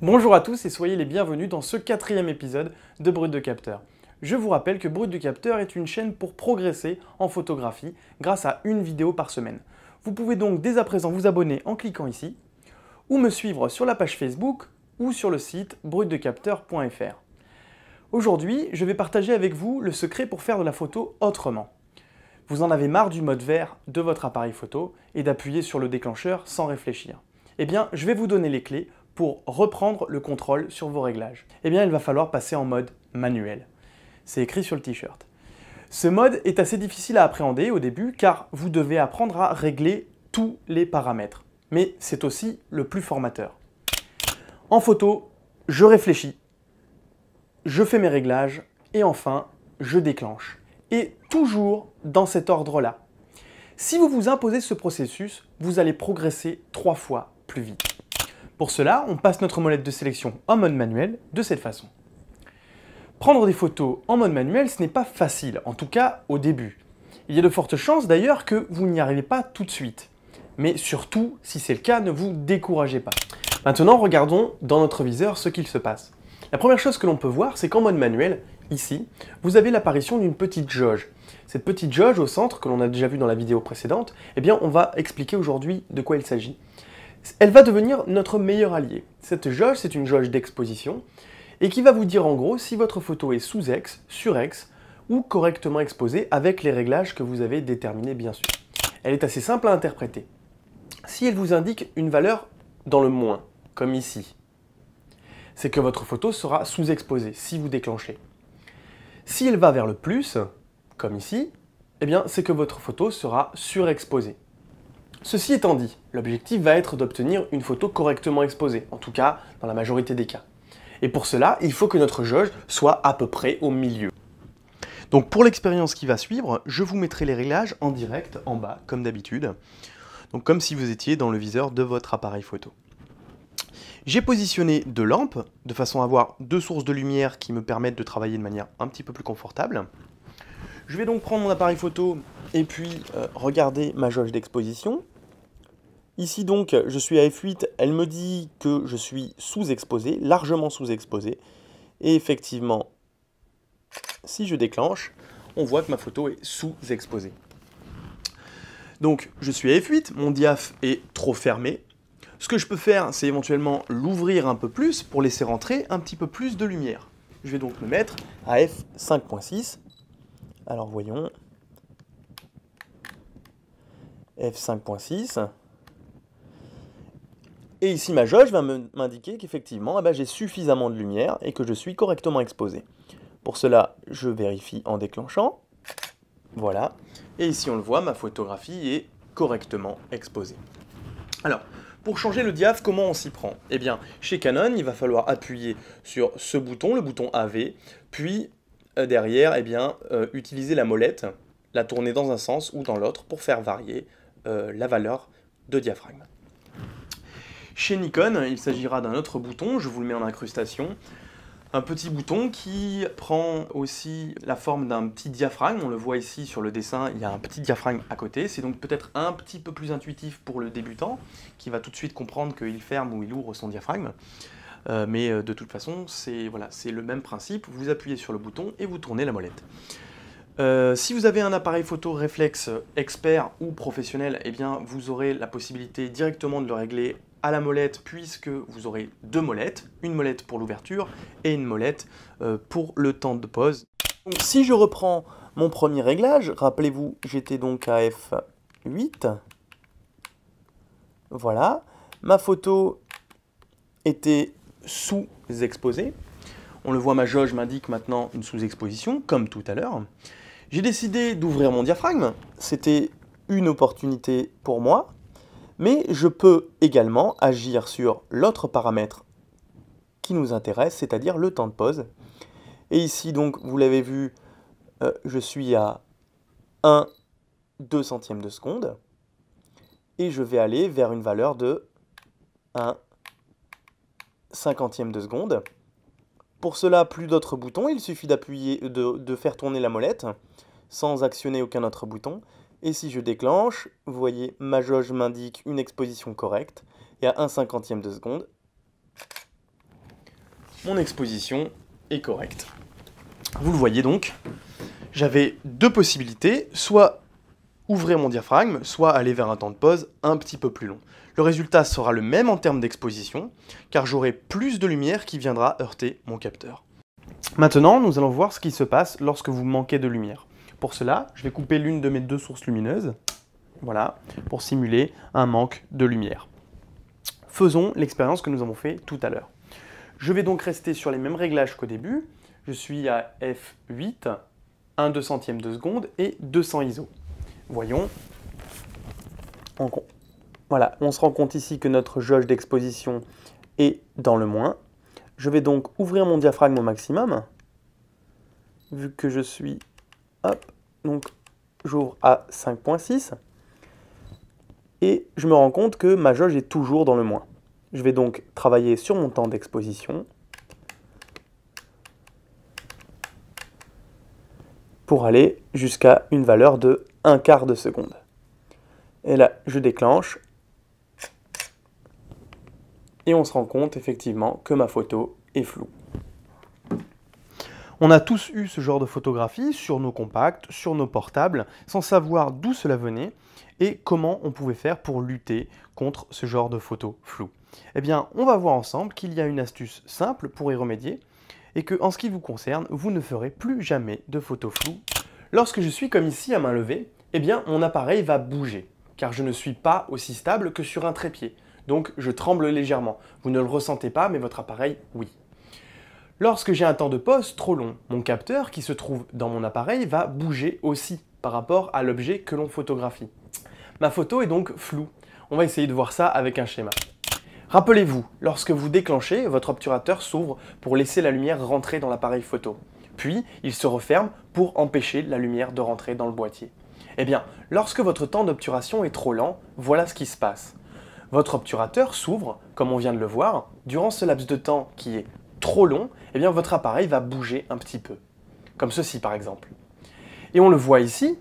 Bonjour à tous et soyez les bienvenus dans ce 4e épisode de Brut de Capteur. Je vous rappelle que Brut de Capteur est une chaîne pour progresser en photographie grâce à une vidéo par semaine. Vous pouvez donc dès à présent vous abonner en cliquant ici, ou me suivre sur la page Facebook ou sur le site brutdecapteur.fr. Aujourd'hui, je vais partager avec vous le secret pour faire de la photo autrement. Vous en avez marre du mode vert de votre appareil photo et d'appuyer sur le déclencheur sans réfléchir. Eh bien, je vais vous donner les clés pour reprendre le contrôle sur vos réglages. Eh bien, il va falloir passer en mode manuel. C'est écrit sur le t-shirt. Ce mode est assez difficile à appréhender au début car vous devez apprendre à régler tous les paramètres. Mais c'est aussi le plus formateur. En photo, je réfléchis, je fais mes réglages et enfin, je déclenche. Et toujours dans cet ordre-là. Si vous vous imposez ce processus, vous allez progresser 3 fois plus vite. Pour cela, on passe notre molette de sélection en mode manuel de cette façon. Prendre des photos en mode manuel, ce n'est pas facile, en tout cas au début. Il y a de fortes chances d'ailleurs que vous n'y arrivez pas tout de suite. Mais surtout, si c'est le cas, ne vous découragez pas. Maintenant, regardons dans notre viseur ce qu'il se passe. La première chose que l'on peut voir, c'est qu'en mode manuel, ici, vous avez l'apparition d'une petite jauge. Cette petite jauge au centre, que l'on a déjà vu dans la vidéo précédente, eh bien, on va expliquer aujourd'hui de quoi il s'agit. Elle va devenir notre meilleur allié. Cette jauge, c'est une jauge d'exposition et qui va vous dire en gros si votre photo est sous-ex, sur-ex ou correctement exposée avec les réglages que vous avez déterminés bien sûr. Elle est assez simple à interpréter. Si elle vous indique une valeur dans le moins, comme ici, c'est que votre photo sera sous-exposée si vous déclenchez. Si elle va vers le plus, comme ici, eh bien c'est que votre photo sera surexposée. Ceci étant dit, l'objectif va être d'obtenir une photo correctement exposée, en tout cas dans la majorité des cas. Et pour cela, il faut que notre jauge soit à peu près au milieu. Donc pour l'expérience qui va suivre, je vous mettrai les réglages en direct en bas, comme d'habitude. Donc comme si vous étiez dans le viseur de votre appareil photo. J'ai positionné 2 lampes, de façon à avoir 2 sources de lumière qui me permettent de travailler de manière un petit peu plus confortable. Je vais donc prendre mon appareil photo et puis regarder ma jauge d'exposition. Ici donc, je suis à f8, elle me dit que je suis sous-exposé, largement sous-exposé. Et effectivement, si je déclenche, on voit que ma photo est sous-exposée. Donc, je suis à f8, mon diaph est trop fermé. Ce que je peux faire, c'est éventuellement l'ouvrir un peu plus pour laisser rentrer un petit peu plus de lumière. Je vais donc me mettre à f5.6. Alors voyons. f5.6. Et ici, ma jauge va m'indiquer qu'effectivement, j'ai suffisamment de lumière et que je suis correctement exposé. Pour cela, je vérifie en déclenchant. Voilà. Et ici, on le voit, ma photographie est correctement exposée. Alors, pour changer le diaph, comment on s'y prend? Eh bien, chez Canon, il va falloir appuyer sur ce bouton, le bouton AV, puis derrière, utiliser la molette, la tourner dans un sens ou dans l'autre pour faire varier la valeur de diaphragme. Chez Nikon, il s'agira d'un autre bouton, je vous le mets en incrustation, un petit bouton qui prend aussi la forme d'un petit diaphragme, on le voit ici sur le dessin, il y a un petit diaphragme à côté, c'est donc peut-être un petit peu plus intuitif pour le débutant, qui va tout de suite comprendre qu'il ferme ou il ouvre son diaphragme, mais de toute façon, c'est le même principe, vous appuyez sur le bouton et vous tournez la molette. Si vous avez un appareil photo réflexe expert ou professionnel, eh bien vous aurez la possibilité directement de le régler à la molette puisque vous aurez 2 molettes, une molette pour l'ouverture et une molette pour le temps de pause. Donc, si je reprends mon premier réglage, rappelez-vous, j'étais donc à f8. Voilà, ma photo était sous-exposée. On le voit, ma jauge m'indique maintenant une sous-exposition, comme tout à l'heure. J'ai décidé d'ouvrir mon diaphragme, c'était une opportunité pour moi, mais je peux également agir sur l'autre paramètre qui nous intéresse, c'est-à-dire le temps de pause. Et ici, donc, vous l'avez vu, je suis à 1/2 centième de seconde, et je vais aller vers une valeur de 1/50e de seconde. Pour cela, plus d'autres boutons, il suffit d'appuyer, de faire tourner la molette sans actionner aucun autre bouton. Et si je déclenche, vous voyez, ma jauge m'indique une exposition correcte. Et à 1/50e de seconde, mon exposition est correcte. Vous le voyez donc, j'avais deux possibilités, soit ouvrir mon diaphragme, soit aller vers un temps de pause un petit peu plus long. Le résultat sera le même en termes d'exposition, car j'aurai plus de lumière qui viendra heurter mon capteur. Maintenant, nous allons voir ce qui se passe lorsque vous manquez de lumière. Pour cela, je vais couper l'une de mes deux sources lumineuses, voilà, pour simuler un manque de lumière. Faisons l'expérience que nous avons fait tout à l'heure. Je vais donc rester sur les mêmes réglages qu'au début. Je suis à f8, 1/200 de seconde et 200 ISO. Voyons. Voilà, on se rend compte ici que notre jauge d'exposition est dans le moins. Je vais donc ouvrir mon diaphragme au maximum, vu que je suis, hop, donc j'ouvre à 5.6, et je me rends compte que ma jauge est toujours dans le moins. Je vais donc travailler sur mon temps d'exposition pour aller jusqu'à une valeur de 1/4 de seconde. Et là, je déclenche. Et on se rend compte effectivement que ma photo est floue. On a tous eu ce genre de photographie sur nos compacts, sur nos portables, sans savoir d'où cela venait et comment on pouvait faire pour lutter contre ce genre de photos floues. Eh bien, on va voir ensemble qu'il y a une astuce simple pour y remédier et que, en ce qui vous concerne, vous ne ferez plus jamais de photos floues. Lorsque je suis comme ici à main levée, eh bien, mon appareil va bouger, car je ne suis pas aussi stable que sur un trépied. Donc, je tremble légèrement. Vous ne le ressentez pas, mais votre appareil, oui. Lorsque j'ai un temps de pause trop long, mon capteur qui se trouve dans mon appareil va bouger aussi par rapport à l'objet que l'on photographie. Ma photo est donc floue. On va essayer de voir ça avec un schéma. Rappelez-vous, lorsque vous déclenchez, votre obturateur s'ouvre pour laisser la lumière rentrer dans l'appareil photo. Puis, il se referme pour empêcher la lumière de rentrer dans le boîtier. Eh bien, lorsque votre temps d'obturation est trop lent, voilà ce qui se passe. Votre obturateur s'ouvre, comme on vient de le voir. Durant ce laps de temps qui est trop long, eh bien votre appareil va bouger un petit peu. Comme ceci par exemple. Et on le voit ici,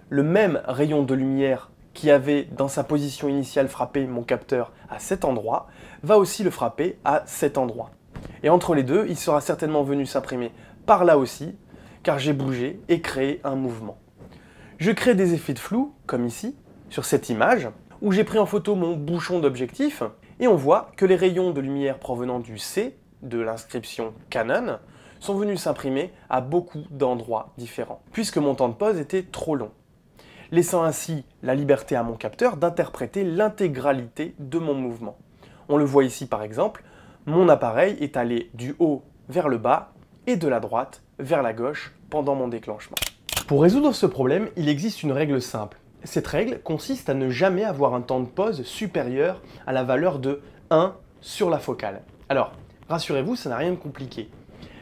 le même rayon de lumière qui avait dans sa position initiale frappé mon capteur à cet endroit, va aussi le frapper à cet endroit. Et entre les deux, il sera certainement venu s'imprimer par là aussi, car j'ai bougé et créé un mouvement. Je crée des effets de flou, comme ici, sur cette image, où j'ai pris en photo mon bouchon d'objectif, et on voit que les rayons de lumière provenant du C, de l'inscription Canon, sont venus s'imprimer à beaucoup d'endroits différents, puisque mon temps de pause était trop long, laissant ainsi la liberté à mon capteur d'interpréter l'intégralité de mon mouvement. On le voit ici par exemple, mon appareil est allé du haut vers le bas et de la droite vers la gauche pendant mon déclenchement. Pour résoudre ce problème, il existe une règle simple. Cette règle consiste à ne jamais avoir un temps de pause supérieur à la valeur de 1 sur la focale. Alors, rassurez-vous, ça n'a rien de compliqué.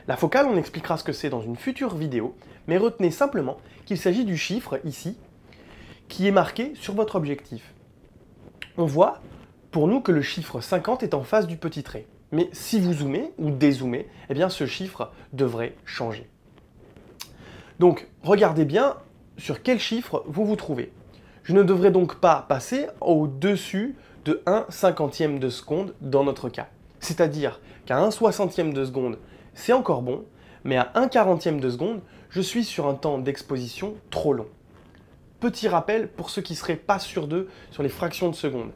La focale, on expliquera ce que c'est dans une future vidéo, mais retenez simplement qu'il s'agit du chiffre, ici, qui est marqué sur votre objectif. On voit, pour nous, que le chiffre 50 est en face du petit trait. Mais si vous zoomez ou dézoomez, eh bien ce chiffre devrait changer. Donc, regardez bien sur quel chiffre vous vous trouvez. Je ne devrais donc pas passer au-dessus de 1/50e de seconde dans notre cas. C'est-à-dire qu'à 1/60e de seconde, c'est encore bon, mais à 1/40e de seconde, je suis sur un temps d'exposition trop long. Petit rappel pour ceux qui ne seraient pas sûrs d'eux sur les fractions de seconde.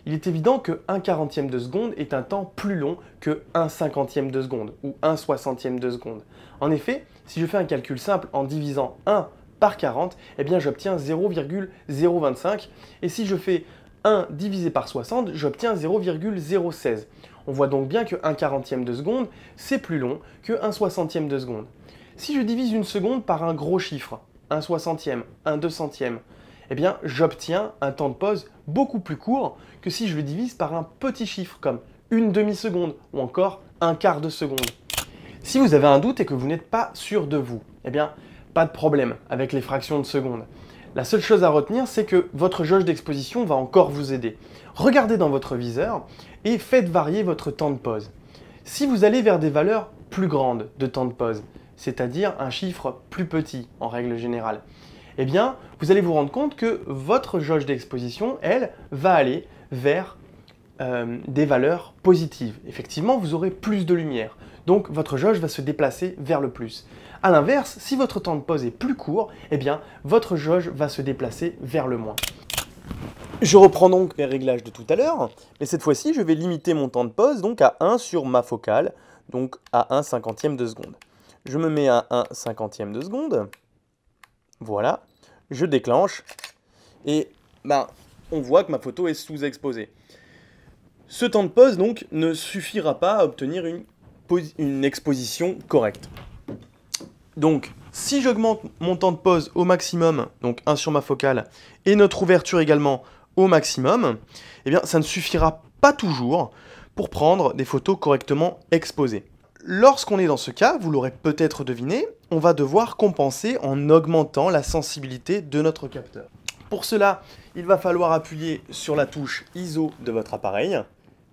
Il est évident que 1/40e de seconde est un temps plus long que 1/50e de seconde ou 1/60e de seconde. En effet, si je fais un calcul simple en divisant 1 par 40, eh bien j'obtiens 0,025. Et si je fais 1 divisé par 60, j'obtiens 0,016. On voit donc bien que 1/40e de seconde, c'est plus long que 1/60e de seconde. Si je divise une seconde par un gros chiffre, 1/60e, 1/200e, eh bien j'obtiens un temps de pause beaucoup plus court que si je le divise par un petit chiffre comme une demi-seconde ou encore un quart de seconde. Si vous avez un doute et que vous n'êtes pas sûr de vous, eh bien pas de problème avec les fractions de seconde. La seule chose à retenir, c'est que votre jauge d'exposition va encore vous aider. Regardez dans votre viseur et faites varier votre temps de pause. Si vous allez vers des valeurs plus grandes de temps de pause, c'est-à-dire un chiffre plus petit en règle générale, eh bien, vous allez vous rendre compte que votre jauge d'exposition, elle, va aller vers des valeurs positives. Effectivement, vous aurez plus de lumière. donc votre jauge va se déplacer vers le plus. A l'inverse, si votre temps de pause est plus court, eh bien votre jauge va se déplacer vers le moins. Je reprends donc mes réglages de tout à l'heure, mais cette fois-ci, je vais limiter mon temps de pause donc à 1 sur ma focale, donc à 1/50e de seconde. Je me mets à 1/50e de seconde, voilà, je déclenche, et on voit que ma photo est sous-exposée. Ce temps de pause donc ne suffira pas à obtenir une exposition correcte. Donc, si j'augmente mon temps de pause au maximum, donc 1 sur ma focale, et notre ouverture également au maximum, eh bien, ça ne suffira pas toujours pour prendre des photos correctement exposées. Lorsqu'on est dans ce cas, vous l'aurez peut-être deviné, on va devoir compenser en augmentant la sensibilité de notre capteur. Pour cela, il va falloir appuyer sur la touche ISO de votre appareil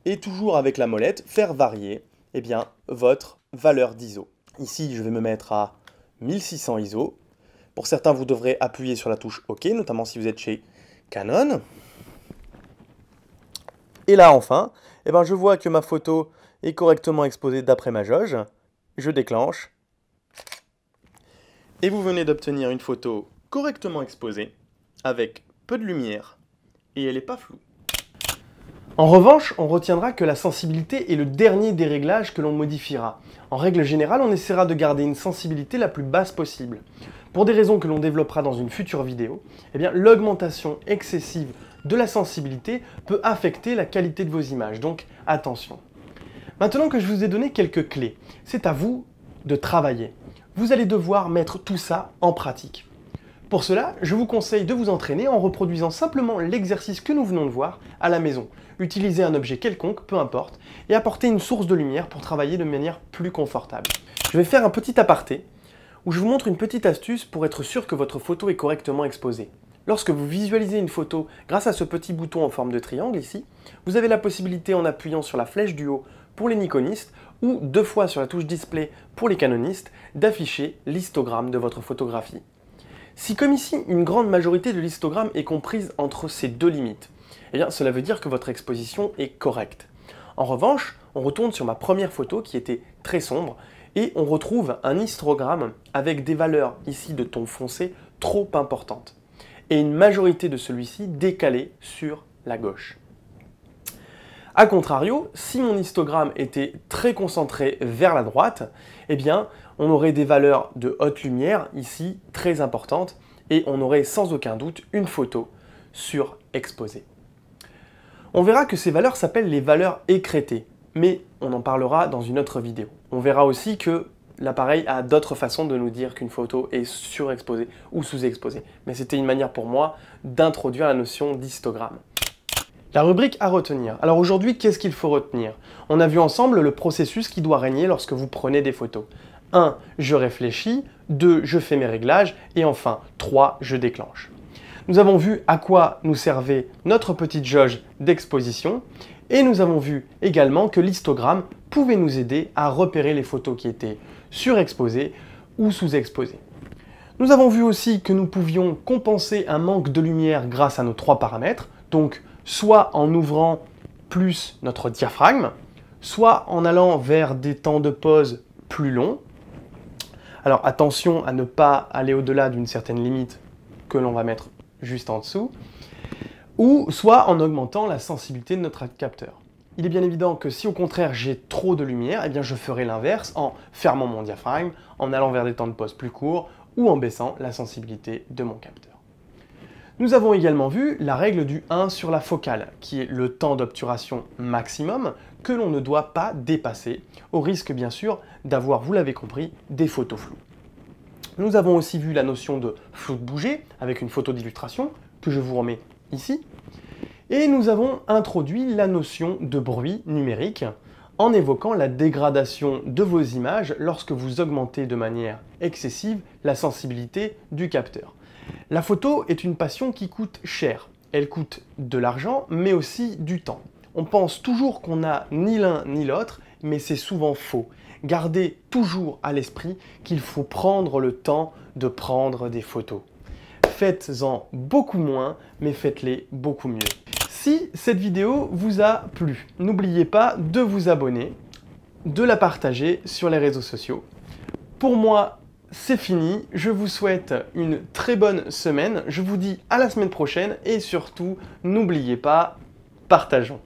et toujours avec la molette, faire varier votre valeur d'ISO. Ici, je vais me mettre à 1600 ISO. Pour certains, vous devrez appuyer sur la touche OK, notamment si vous êtes chez Canon. Et là, enfin, je vois que ma photo est correctement exposée d'après ma jauge. Je déclenche. Et vous venez d'obtenir une photo correctement exposée, avec peu de lumière, et elle n'est pas floue. En revanche, on retiendra que la sensibilité est le dernier des réglages que l'on modifiera. En règle générale, on essaiera de garder une sensibilité la plus basse possible. Pour des raisons que l'on développera dans une future vidéo, l'augmentation excessive de la sensibilité peut affecter la qualité de vos images, donc attention. Maintenant que je vous ai donné quelques clés, c'est à vous de travailler. Vous allez devoir mettre tout ça en pratique. Pour cela, je vous conseille de vous entraîner en reproduisant simplement l'exercice que nous venons de voir à la maison. Utilisez un objet quelconque, peu importe, et apportez une source de lumière pour travailler de manière plus confortable. Je vais faire un petit aparté où je vous montre une petite astuce pour être sûr que votre photo est correctement exposée. Lorsque vous visualisez une photo grâce à ce petit bouton en forme de triangle ici, vous avez la possibilité en appuyant sur la flèche du haut pour les nikonistes ou 2 fois sur la touche display pour les canonistes d'afficher l'histogramme de votre photographie. Si comme ici, une grande majorité de l'histogramme est comprise entre ces deux limites, cela veut dire que votre exposition est correcte. En revanche, on retourne sur ma première photo qui était très sombre et on retrouve un histogramme avec des valeurs ici de ton foncé trop importantes et une majorité de celui-ci décalé sur la gauche. A contrario, si mon histogramme était très concentré vers la droite, on aurait des valeurs de haute lumière ici très importantes et on aurait sans aucun doute une photo surexposée. On verra que ces valeurs s'appellent les valeurs écrêtées, mais on en parlera dans une autre vidéo. On verra aussi que l'appareil a d'autres façons de nous dire qu'une photo est surexposée ou sous-exposée. Mais c'était une manière pour moi d'introduire la notion d'histogramme. La rubrique à retenir. Alors aujourd'hui, qu'est-ce qu'il faut retenir? On a vu ensemble le processus qui doit régner lorsque vous prenez des photos. 1. Je réfléchis. 2. Je fais mes réglages. Et enfin, 3. Je déclenche. Nous avons vu à quoi nous servait notre petite jauge d'exposition. Et nous avons vu également que l'histogramme pouvait nous aider à repérer les photos qui étaient surexposées ou sous-exposées. Nous avons vu aussi que nous pouvions compenser un manque de lumière grâce à nos 3 paramètres, donc soit en ouvrant plus notre diaphragme, soit en allant vers des temps de pause plus longs. Alors attention à ne pas aller au-delà d'une certaine limite que l'on va mettre juste en dessous, ou soit en augmentant la sensibilité de notre capteur. Il est bien évident que si au contraire j'ai trop de lumière, je ferai l'inverse en fermant mon diaphragme, en allant vers des temps de pause plus courts ou en baissant la sensibilité de mon capteur. Nous avons également vu la règle du 1 sur la focale, qui est le temps d'obturation maximum que l'on ne doit pas dépasser, au risque bien sûr d'avoir, vous l'avez compris, des photos floues. Nous avons aussi vu la notion de flou de bouger avec une photo d'illustration que je vous remets ici. Et nous avons introduit la notion de bruit numérique en évoquant la dégradation de vos images lorsque vous augmentez de manière excessive la sensibilité du capteur. La photo est une passion qui coûte cher. Elle coûte de l'argent, mais aussi du temps. On pense toujours qu'on n'a ni l'un ni l'autre, mais c'est souvent faux. Gardez toujours à l'esprit qu'il faut prendre le temps de prendre des photos. Faites-en beaucoup moins, mais faites-les beaucoup mieux. Si cette vidéo vous a plu, n'oubliez pas de vous abonner de la partager sur les réseaux sociaux. Pour moi, c'est fini. Je vous souhaite une très bonne semaine. Je vous dis à la semaine prochaine et surtout, n'oubliez pas, partageons.